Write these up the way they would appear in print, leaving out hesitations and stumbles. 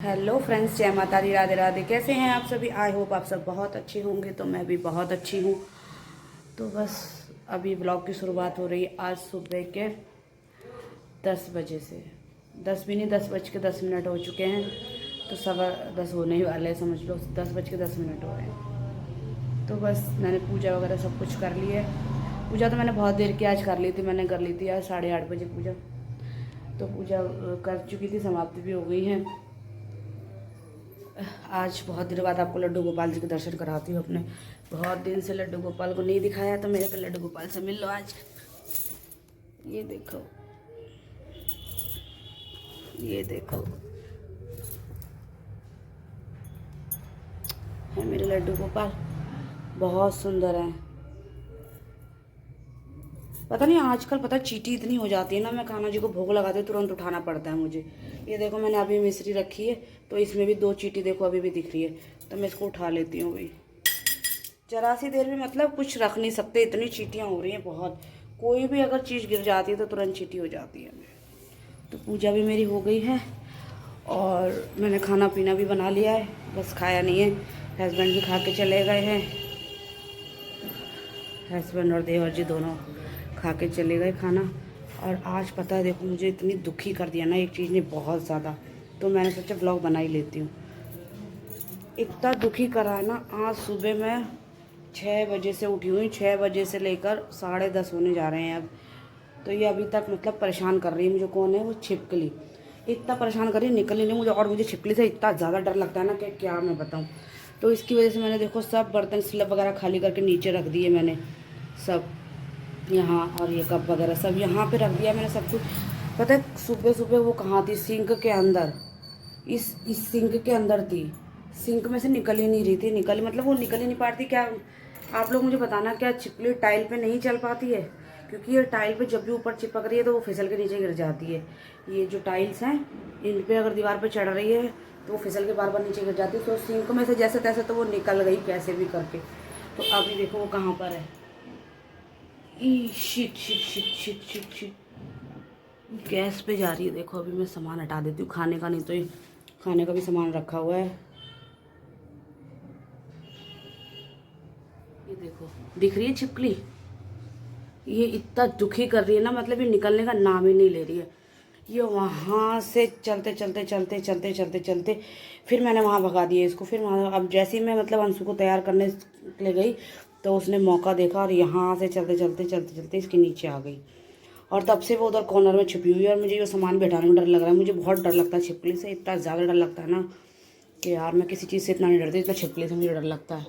Hello friends, जय माता दी, राधे राधे। कैसे हैं आप सभी? आई होप आप सब बहुत अच्छे होंगे। तो मैं भी बहुत अच्छी हूँ। तो बस अभी ब्लॉग की शुरुआत हो रही है आज सुबह के 10 बजे से। 10 भी नहीं, 10:10 हो चुके हैं। तो 10:15 होने ही वाले हैं, समझ लो 10:10 हो रहे हैं। तो बस मैंने पूजा वगैरह सब कुछ कर ली है। पूजा तो मैंने बहुत देर की आज कर ली थी। मैंने कर ली थी आज 8:30 बजे पूजा। तो पूजा कर चुकी थी, समाप्ति भी हो गई है। आज बहुत दिनों बाद आपको लड्डू गोपाल जी के दर्शन कराती हूँ अपने। बहुत दिन से लड्डू गोपाल को नहीं दिखाया, तो मेरे को लड्डू गोपाल से मिल लो आज। ये देखो, ये देखो, है मेरे लड्डू गोपाल। बहुत सुंदर है। पता नहीं आजकल पता चींटी इतनी हो जाती है ना, मैं कान्हा जी को भोग लगाती हूँ तुरंत उठाना पड़ता है मुझे। ये देखो, मैंने अभी मिश्री रखी है तो इसमें भी 2 चींटी देखो अभी भी दिख रही है। तो मैं इसको उठा लेती हूँ अभी। जरा सी देर में मतलब कुछ रख नहीं सकते, इतनी चींटियाँ हो रही हैं बहुत। कोई भी अगर चीज़ गिर जाती है तो तुरंत चींटी हो जाती है। तो पूजा भी मेरी हो गई है और मैंने खाना पीना भी बना लिया है, बस खाया नहीं है। हस्बैंड भी खा के चले गए हैं। हस्बैंड और देवर जी दोनों खा के चले गए खाना। और आज पता है, देखो मुझे इतनी दुखी कर दिया ना एक चीज़ ने, बहुत ज़्यादा। तो मैंने सोचा ब्लॉग बना ही लेती हूँ। इतना दुखी करा है ना, आज सुबह मैं 6 बजे से उठी हुई। 6 बजे से लेकर 10:30 होने जा रहे हैं अब। तो ये अभी तक मतलब परेशान कर रही है मुझे। कौन है वो? छिपकली। इतना परेशान कर रही है, निकल ही नहीं मुझे। और मुझे छिपकली से इतना ज़्यादा डर लगता है ना कि क्या मैं बताऊँ। तो इसकी वजह से मैंने देखो सब बर्तन स्लब वगैरह खाली करके नीचे रख दिए मैंने सब यहाँ। और ये कप वगैरह सब यहाँ पे रख दिया मैंने सब कुछ। पता है सुबह सुबह वो कहाँ थी? सिंक के अंदर। इस सिंक के अंदर थी। सिंक में से निकल ही नहीं रही थी। निकल मतलब वो निकल ही नहीं पाती। क्या आप लोग मुझे बताना, क्या छिपकली टाइल पे नहीं चल पाती है? क्योंकि ये टाइल पे जब भी ऊपर चिपक रही है तो वो फिसल के नीचे गिर जाती है। ये जो टाइल्स हैं इन पे अगर दीवार पे चढ़ रही है तो वो फिसल के बार बार नीचे गिर जाती है। तो सिंक में से जैसे तैसे तो वो निकल गई कैसे भी करके। तो अभी देखो वो कहाँ पर है। ई shit shit shit shit shit shit. Gas पे जा रही है। देखो अभी मैं सामान हटा देती हूँ खाने का, नहीं तो ये खाने का भी सामान रखा हुआ है। ये देखो दिख रही है छिपकली। ये इतना दुखी कर रही है ना, मतलब ये निकलने का नाम ही नहीं ले रही है। ये वहाँ से चलते चलते चलते चलते चलते चलते फिर मैंने वहाँ भगा दिया इसको। फिर वहाँ अब जैसे ही मैं मतलब अंशु को तैयार करने के लिए गई तो उसने मौका देखा और यहाँ से चलते चलते चलते चलते इसके नीचे आ गई। और तब से वो उधर कॉर्नर में छुपी हुई है। और मुझे ये सामान बैठाने में डर लग रहा है। मुझे बहुत डर लगता है छिपकली से, इतना ज़्यादा डर लगता है ना कि यार मैं किसी चीज़ से इतना नहीं डरती, इतना छिपकली से मुझे डर लगता है।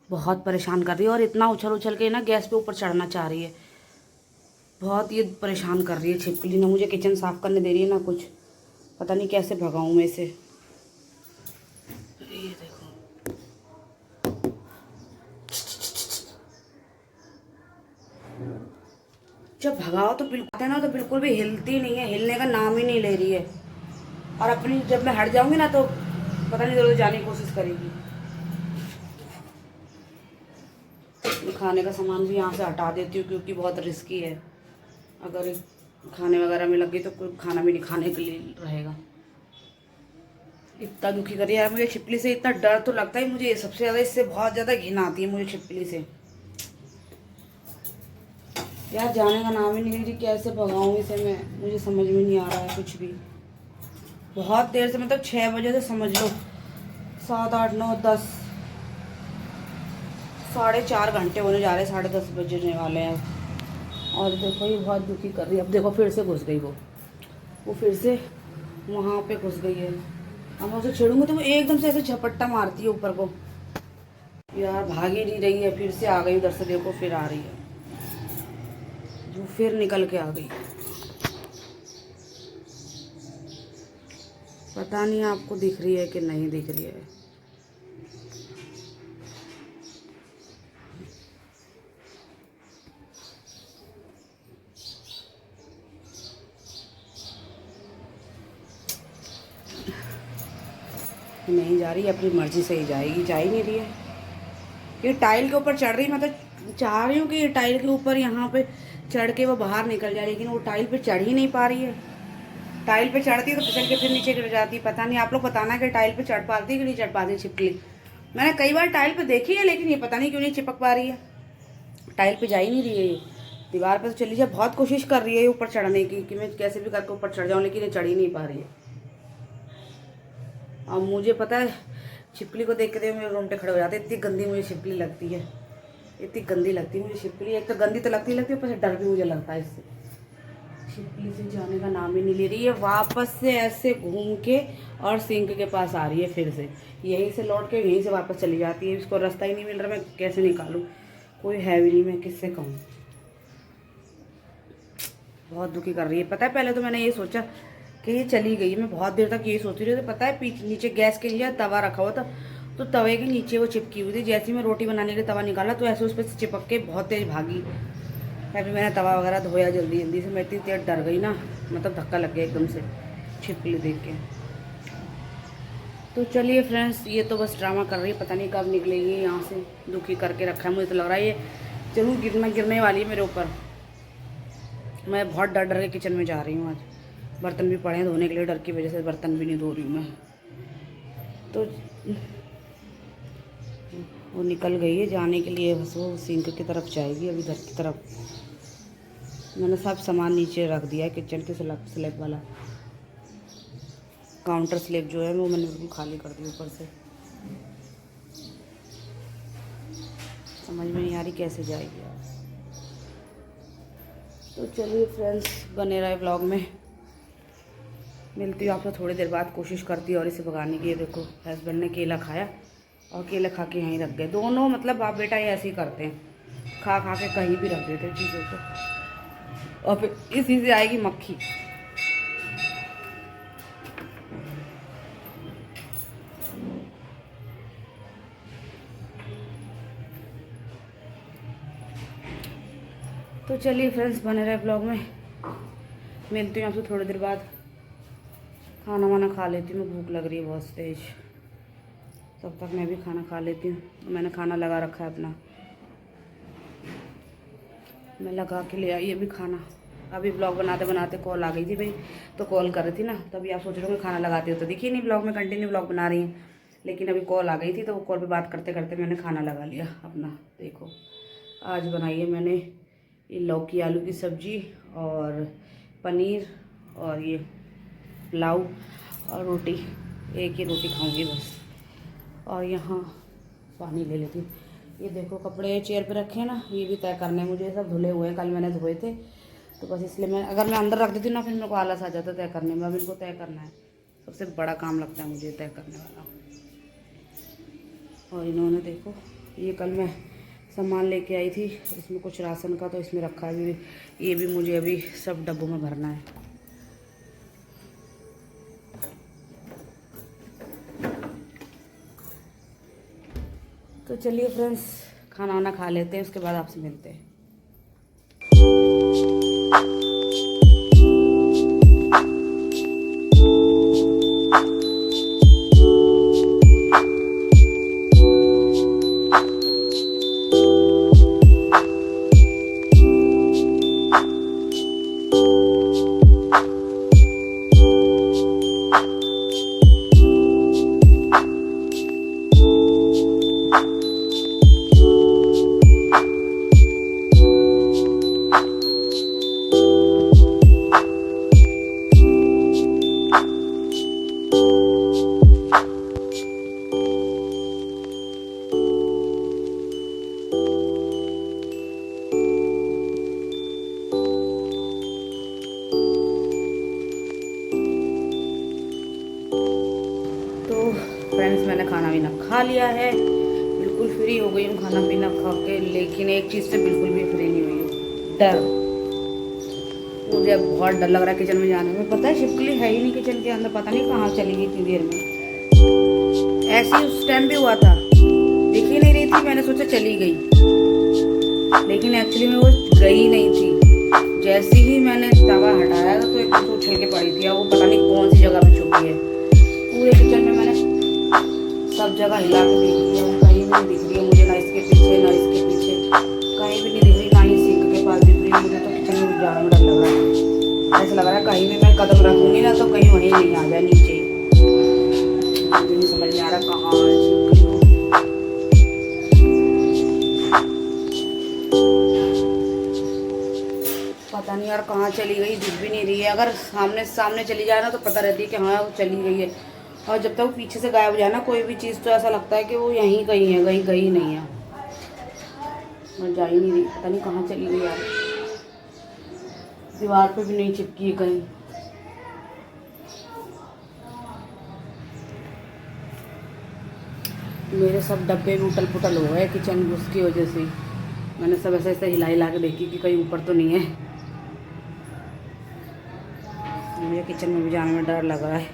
बहुत परेशान कर रही है और इतना उछल उछल के ना गैस पे ऊपर चढ़ना चाह रही है। बहुत ये परेशान कर रही है छिपकली। ना मुझे किचन साफ़ करने दे रही है ना कुछ। पता नहीं कैसे भगाऊँ मैं इसे। ये देखो, जब भगाओ तो बिल्कुल आते ना तो बिल्कुल भी हिलती नहीं है, हिलने का नाम ही नहीं ले रही है। और अपनी जब मैं हट जाऊंगी ना तो पता नहीं इधर जाने की कोशिश करेगी। खाने का सामान भी यहाँ से हटा देती हूँ क्योंकि बहुत रिस्की है। अगर खाने वगैरह में लग गई तो कोई खाना भी नहीं खाने के लिए रहेगा। इतना दुखी करिए यार मुझे छिपकली से। इतना डर तो लगता है मुझे सबसे ज़्यादा, इससे बहुत ज़्यादा घिन आती है मुझे छिपकली से। यार जाने का नाम ही नहीं ले रही, कैसे भगाऊँ इसे मैं? मुझे समझ में नहीं आ रहा है कुछ भी। बहुत देर से मतलब 6 बजे से समझ लो 7 8 9 10 4.5 घंटे होने जा रहे हैं। 10:30 बजने वाले हैं। और देखो ये बहुत दुखी कर रही है। अब देखो फिर से घुस गई वो फिर से वहाँ पे घुस गई है। अब मैं उसे छेड़ूंगी तो वो एकदम से ऐसे झपट्टा मारती है ऊपर को। यार भाग ही नहीं रही है, फिर से आ गई उधर से। देखो फिर आ रही है, वो फिर निकल के आ गई। पता नहीं आपको दिख रही है कि नहीं दिख रही है। नहीं जा रही, अपनी मर्जी से ही जाएगी, जा ही नहीं रही है। ये टाइल के ऊपर चढ़ रही, मतलब चाह रही हूँ कि ये टाइल के ऊपर यहाँ पे चढ़ के वो बाहर निकल जाए, लेकिन वो टाइल पे चढ़ ही नहीं पा रही है। टाइल पे चढ़ती है तो फिसल के फिर नीचे गिर जाती है। पता नहीं, आप लोग बताना कि टाइल पे चढ़ पाती है कि नहीं चढ़ पाती छिपकली। मैंने कई बार टाइल पे देखी है, लेकिन ये पता नहीं क्यों नहीं चिपक पा रही है। टाइल पे जा ही नहीं रही है ये, दीवार पे तो चली जाए। बहुत कोशिश कर रही है ऊपर चढ़ने की कि मैं कैसे भी करके ऊपर चढ़ जाऊँ, लेकिन ये चढ़ ही नहीं पा रही है। और मुझे पता है छिपकली को देख के मेरे रोंगटे खड़े हो जाते, इतनी गंदी मुझे छिपकली लगती है, इतनी गंदी लगती है मुझे छिपकली। एक तो गंदी तो लगती है, ऊपर से डर भी मुझे लगता है इससे। छिपकली से जाने का नाम ही नहीं ले रही है। वापस से ऐसे घूम के और सिंक के पास आ रही है फिर से, यहीं से लौट के यहीं से वापस चली जाती है। इसको रास्ता ही नहीं मिल रहा, मैं कैसे निकालूं, कोई है भी नहीं, मैं किससे कहूँ। बहुत दुखी कर रही है। पता है पहले तो मैंने ये सोचा कि ये चली गई, मैं बहुत देर तक यही सोती रही थी। पता है नीचे गैस के लिए तवा रखा हुआ था, तो तवे के नीचे वो चिपकी हुई थी। जैसे ही मैं रोटी बनाने के लिए तवा निकाला तो ऐसे उस पर से चिपक के बहुत तेज भागी। फिर मैंने तवा वगैरह धोया जल्दी जल्दी से। मैं इतनी तेज डर गई ना, मतलब धक्का लग गया एकदम से छिपकली देख के। तो चलिए फ्रेंड्स, ये तो बस ड्रामा कर रही है, पता नहीं कब निकलेगी यहाँ से। दुखी करके रखा है, मुझे तो लग रहा है ये जरूर गिरने वाली है मेरे ऊपर। मैं बहुत डर के किचन में जा रही हूँ आज। बर्तन भी पड़े हैं धोने के लिए, डर की वजह से बर्तन भी नहीं धो रही हूँ मैं। तो वो निकल गई है जाने के लिए, बस वो सिंक की तरफ जाएगी अभी, घर की तरफ। मैंने सब सामान नीचे रख दिया है, किचन के स्लैब वाला काउंटर स्लैब जो है वो मैंने बिल्कुल खाली कर दी ऊपर से। समझ में नहीं आ रही कैसे जाएगी आज। तो चलिए फ्रेंड्स, बने रहे ब्लॉग में। मिलती हूँ आपको थोड़ी देर बाद। कोशिश करती है और इसे भगाने की। ये देखो हस्बैंड ने केला खाया और केला खा के यहीं रख गए दोनों। मतलब बाप बेटा ये ऐसे ही करते हैं, खा के कहीं भी रख देते हैं चीज़ों को, और फिर इसी से आएगी मक्खी। तो चलिए फ्रेंड्स, बने रहे ब्लॉग में। मिलती हूँ आपसे थोड़ी देर बाद। खाना वाना खा लेती हूँ, भूख लग रही है बहुत तेज। तब तक मैं भी खाना खा लेती हूँ। मैंने खाना लगा रखा है अपना, मैं लगा के ले आई अभी खाना। अभी ब्लॉग बनाते बनाते कॉल आ गई थी भाई, तो कॉल कर रही थी ना, तभी आप सोच रहे हो खाना लगाती हो तो दिखी नहीं ब्लॉग में। कंटिन्यू ब्लॉग बना रही हैं, लेकिन अभी कॉल आ गई थी, तो वो कॉल पे बात करते करते मैंने खाना लगा लिया अपना। देखो आज बनाई है मैंने ये लौकी आलू की सब्जी और पनीर और ये पुलाव और रोटी। एक ही रोटी खाऊंगी बस। और यहाँ पानी ले लेती हूँ। ये देखो कपड़े चेयर पे रखे हैं ना, ये भी तय करने हैं मुझे। सब धुले हुए हैं, कल मैंने धोए थे, तो बस इसलिए अगर मैं अंदर रख देती हूँ ना, फिर मेरे को आलस आ जाता तय करने में। अब इनको तय करना है, सबसे बड़ा काम लगता है मुझे तय करने वाला। और इन्होंने देखो, ये कल मैं सामान लेके आई थी, इसमें कुछ राशन का, तो इसमें रखा है। ये भी मुझे अभी सब डब्बों में भरना है। तो चलिए फ्रेंड्स, खाना वाना खा लेते हैं, उसके बाद आपसे मिलते हैं। फ्रेंड्स, मैंने खाना पीना खा लिया है, बिल्कुल फ्री हो गई हूँ खाना पीना खा के। लेकिन एक चीज़ से बिल्कुल भी फ्री नहीं हुई हूँ, डर। मुझे बहुत डर लग रहा है किचन में जाने में। पता है छिपकली है ही नहीं किचन के अंदर, पता नहीं कहाँ चली गई इतनी देर में। ऐसे ही उस टाइम भी हुआ था, दिख ही नहीं रही थी, मैंने सोचा चली गई, लेकिन एक्चुअली में वो गई नहीं थी। जैसे ही मैंने तवा हटाया तो एक तो उछल के पड़ी थी। वो पता नहीं कौन सी जगह पे छुपी है। पूरे किचन में मैंने सब जगह हिला के देख लिया, कहीं भी नहीं दिख रही है मुझे, ना इसके पीछे ना इसके पीछे, कहीं भी नहीं दिख रही, ना ही सिंक के पास दिख रही है मुझे। तो जाने में डर लग रहा है। ऐसा लग रहा है कहीं भी मैं कदम रखूंगी ना तो कहीं वहीं नहीं आ जाए नीचे ही। नहीं समझ में आ रहा कहाँ पता नहीं यार कहाँ चली गई, दिख भी नहीं रही है। अगर सामने सामने चली जाए ना तो पता रहती है कि हाँ वो चली गई है, और जब तक वो पीछे से गायब हो जाए ना कोई भी चीज़ तो ऐसा लगता है कि वो यहीं कहीं है, कहीं गई नहीं है। मैं जा ही नहीं रही, पता नहीं कहाँ चली गई यार। दीवार पे भी नहीं चिपकी है कहीं। मेरे सब डब्बे भी उटल पुटल हो गए किचन उसकी वजह से। मैंने सब ऐसे ऐसे हिला हिला के देखी कि कहीं ऊपर तो नहीं है। मुझे किचन में भी जाने में डर लग रहा है।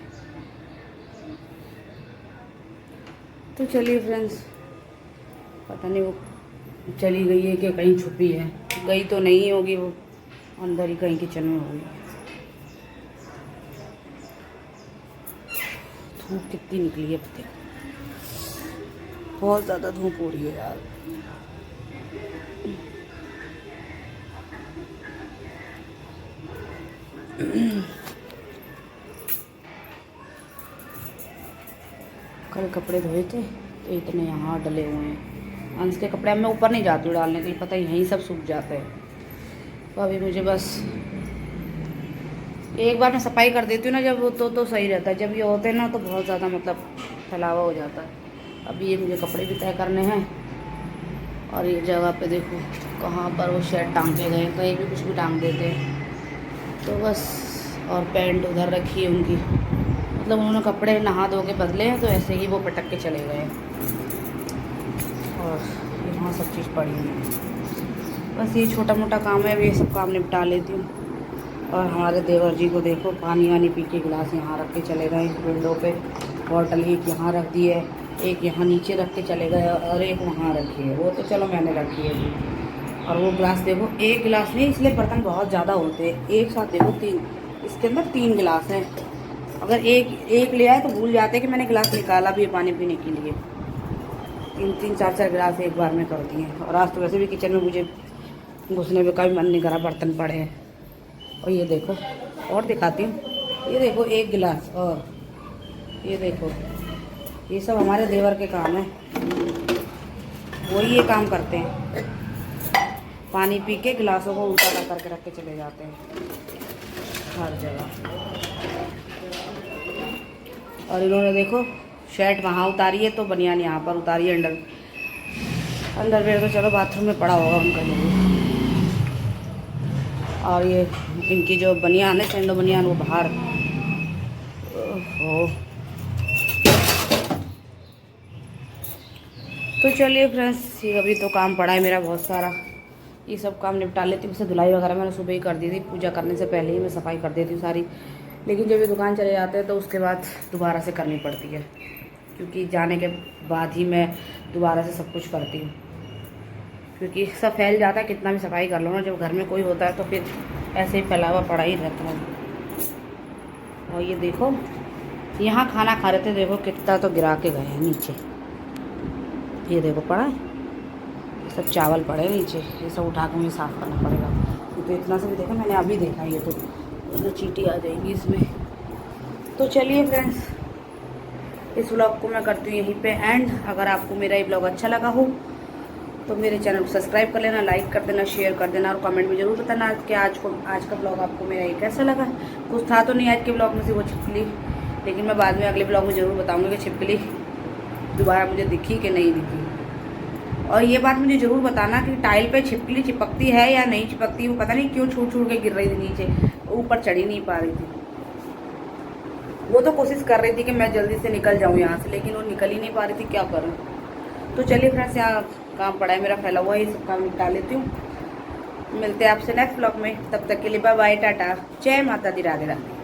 तो चलिए फ्रेंड्स, पता नहीं वो चली गई है कि कहीं छुपी है। गई तो नहीं होगी, वो अंदर ही कहीं किचन में होगी। धूप कितनी निकली है पता, बहुत ज़्यादा धूप हो रही है यार। कल कपड़े धोए थे तो इतने यहाँ डले हुए हैं। अंश के कपड़े मैं ऊपर नहीं जाती हूँ डालने के लिए, पता ही यहीं सब सूख जाते हैं। तो अभी मुझे बस एक बार मैं सफाई कर देती हूँ ना जब वो तो सही रहता है। जब ये होते हैं ना तो बहुत ज़्यादा मतलब फैलावा हो जाता है। अभी ये मुझे कपड़े भी तय करने हैं। और ये जगह पे देखो कहाँ पर वो शर्ट टांग के गए, कहीं भी कुछ भी टांग देते हैं तो बस। और पैंट उधर रखी है उनकी, मतलब उन्होंने कपड़े नहा धो के बदले हैं तो ऐसे ही वो पटक के चले गए। और यहाँ सब चीज़ पड़ी है। बस ये छोटा मोटा काम है, अब ये सब काम निपटा लेती हूँ। और हमारे देवर जी को देखो पानी वानी पी के गिलास यहाँ रख के चले गए विंडो पे। बॉटल एक यहाँ रख दी है, एक यहाँ नीचे रख के चले गए और एक वहाँ रखी है। वो तो चलो मैंने रखी है अभी। और वो गिलास देखो, एक गिलास नहीं, इसलिए बर्तन बहुत ज़्यादा होते हैं। एक साथ देखो तीन, इसके अंदर 3 गिलास हैं। अगर एक ले आए तो भूल जाते हैं कि मैंने गिलास निकाला भी है पानी पीने के लिए। 3-3 4-4 गिलास एक बार में कर दिए। और आज तो वैसे भी किचन में मुझे घुसने में कभी मन नहीं करा, बर्तन पड़े हैं। और ये देखो, और दिखाती हूँ, ये देखो 1 गिलास। और ये देखो, ये सब हमारे देवर के काम है, वही ये काम करते हैं। पानी पी के गिलासों को उल्टा करके रख के चले जाते हैं हर जगह। और इन्होंने देखो शर्ट वहाँ उतारी है तो बनियान यहाँ पर उतारी है। अंडरवेयर तो चलो बाथरूम में पड़ा होगा उनका जरूर। और ये इनकी जो बनियान है, सैंडो बनियान, वो बाहर। ओहो, तो चलिए फ्रेंड्स, ये अभी तो काम पड़ा है मेरा बहुत सारा। ये सब काम निपटा लेती हूँ। उसे धुलाई वगैरह मैंने सुबह ही कर दी थी, पूजा करने से पहले ही मैं सफाई कर देती हूँ सारी। लेकिन जब ये दुकान चले जाते हैं तो उसके बाद दोबारा से करनी पड़ती है, क्योंकि जाने के बाद ही मैं दोबारा से सब कुछ करती हूँ। क्योंकि सब फैल जाता है, कितना भी सफाई कर लो ना, जब घर में कोई होता है तो फिर ऐसे ही फैलावा पड़ा ही रहता है। और ये देखो, यहाँ खाना खा रहे थे, देखो कितना तो गिरा के गए हैं नीचे। ये देखो पड़ा है, सब चावल पड़े नीचे, ये सब उठा के मुझे साफ़ करना पड़ेगा। तो इतना से भी देखा मैंने, अभी देखा ये तो चींटी आ जाएंगी इसमें। तो चलिए फ्रेंड्स, इस व्लॉग को मैं करती हूँ यहीं पे एंड। अगर आपको मेरा ये व्लॉग अच्छा लगा हो तो मेरे चैनल को सब्सक्राइब कर लेना, लाइक कर देना, शेयर कर देना, और कमेंट में ज़रूर बताना कि आज का ब्लॉग आपको मेरा ये कैसा लगा। कुछ था तो नहीं आज के ब्लॉग में से वो छिपकली, लेकिन मैं बाद में अगले ब्लॉग में ज़रूर बताऊँगी कि छिपकली दोबारा मुझे दिखी कि नहीं दिखी। और ये बात मुझे ज़रूर बताना कि टाइल पे छिपकली चिपकती है या नहीं चिपकती। वो पता नहीं क्यों छूट छूट के गिर रही थी नीचे, ऊपर चढ़ी नहीं पा रही थी। वो तो कोशिश कर रही थी कि मैं जल्दी से निकल जाऊँ यहाँ से, लेकिन वो निकल ही नहीं पा रही थी, क्या करूँ। तो चलिए फ्रेंड्स, यहाँ काम पड़ा है मेरा फैला हुआ है, ये सब काम निपटा लेती हूँ। मिलते हैं आपसे नेक्स्ट ब्लॉग में, तब तक के लिए बाय बाय, टाटा, जय माता दी, राधे राधे।